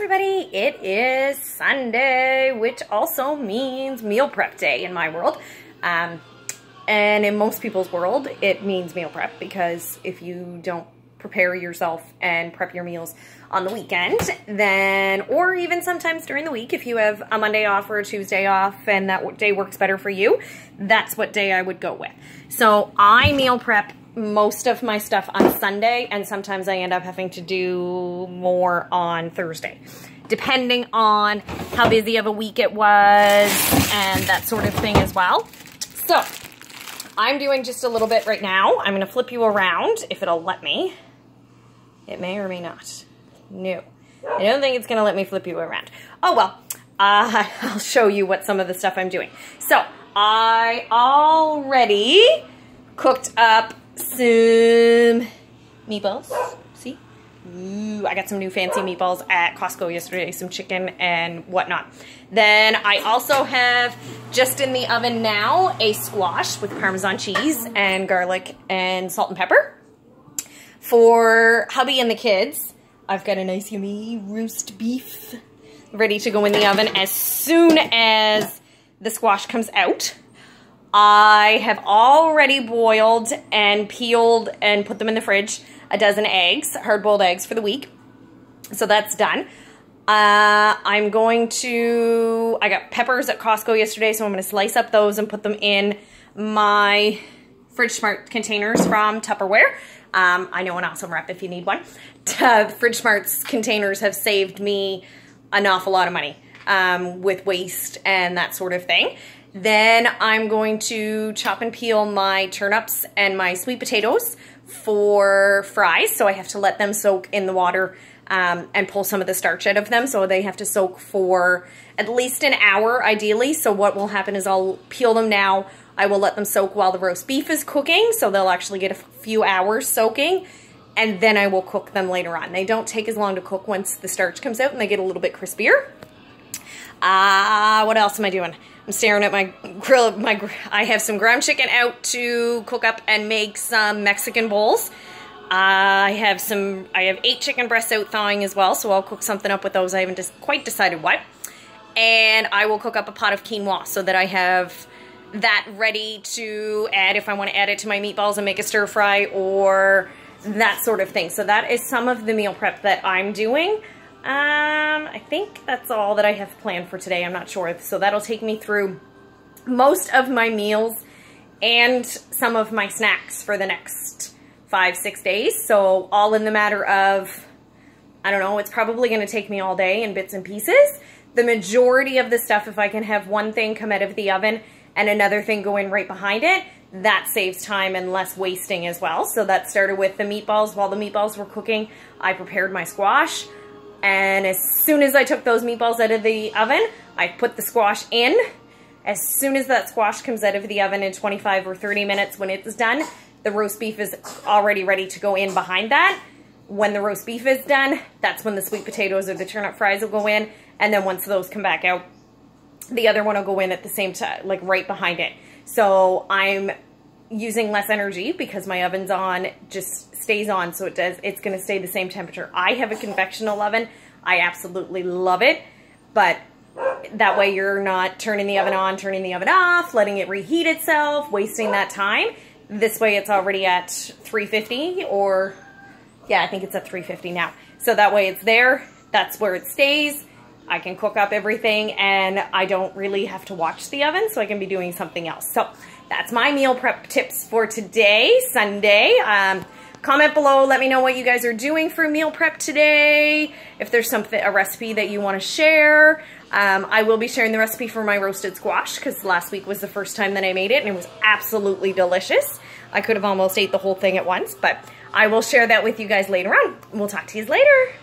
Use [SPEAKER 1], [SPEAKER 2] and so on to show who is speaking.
[SPEAKER 1] Everybody, it is Sunday, which also means meal prep day in my world. And in most people's world, it means meal prep because if you don't prepare yourself and prep your meals on the weekend, then, or even sometimes during the week, if you have a Monday off or a Tuesday off and that day works better for you, that's what day I would go with. So I meal prep most of my stuff on Sunday, and sometimes I end up having to do more on Thursday, depending on how busy of a week it was and that sort of thing as well. So I'm doing just a little bit right now. I'm going to flip you around if it'll let me. It may or may not. No, I don't think it's going to let me flip you around. Oh well, I'll show you what some of the stuff I'm doing. So I already cooked up some meatballs. See? Ooh, I got some new fancy meatballs at Costco yesterday, some chicken and whatnot. Then I also have just in the oven now a squash with Parmesan cheese and garlic and salt and pepper. For hubby and the kids, I've got a nice yummy roast beef ready to go in the oven as soon as the squash comes out. I have already boiled and peeled and put them in the fridge a dozen eggs, hard-boiled eggs for the week. So that's done. I got peppers at Costco yesterday, so I'm going to slice up those and put them in my Fridge Smart containers from Tupperware. I know an awesome rep if you need one. Fridge Smart's containers have saved me an awful lot of money with waste and that sort of thing. Then I'm going to chop and peel my turnips and my sweet potatoes for fries. So I have to let them soak in the water and pull some of the starch out of them. So they have to soak for at least an hour ideally. So what will happen is I'll peel them now. I will let them soak while the roast beef is cooking. So they'll actually get a few hours soaking. And then I will cook them later on. They don't take as long to cook once the starch comes out and they get a little bit crispier. What else am I doing? I'm staring at my grill. I have some ground chicken out to cook up and make some Mexican bowls. I have 8 chicken breasts out thawing as well, so I'll cook something up with those. I haven't just quite decided what. And I will cook up a pot of quinoa so that I have that ready to add if I want to add it to my meatballs and make a stir fry or that sort of thing. So that is some of the meal prep that I'm doing. I think that's all that I have planned for today. I'm not sure. So that'll take me through most of my meals and some of my snacks for the next 5-6 days. So all in the matter of, I don't know, it's probably going to take me all day in bits and pieces. The majority of the stuff, if I can have one thing come out of the oven and another thing go in right behind it, that saves time and less wasting as well. So that started with the meatballs. While the meatballs were cooking, I prepared my squash. And as soon as I took those meatballs out of the oven, I put the squash in. As soon as that squash comes out of the oven in 25 or 30 minutes when it's done, the roast beef is already ready to go in behind that. When the roast beef is done, that's when the sweet potatoes or the turnip fries will go in. And then once those come back out, the other one will go in at the same time, like right behind it. So I'm using less energy because my oven's on, just stays on, so it's going to stay the same temperature. I have a convectional oven. I absolutely love it, but that way you're not turning the oven on, turning the oven off, letting it reheat itself, wasting that time. This way it's already at 350 or, yeah, I think it's at 350 now. So that way it's there, that's where it stays. I can cook up everything and I don't really have to watch the oven, so I can be doing something else. So that's my meal prep tips for today, Sunday. Comment below, let me know what you guys are doing for meal prep today. If there's a recipe that you want to share. I will be sharing the recipe for my roasted squash because last week was the first time that I made it and it was absolutely delicious. I could have almost ate the whole thing at once, but I will share that with you guys later on. We'll talk to you later.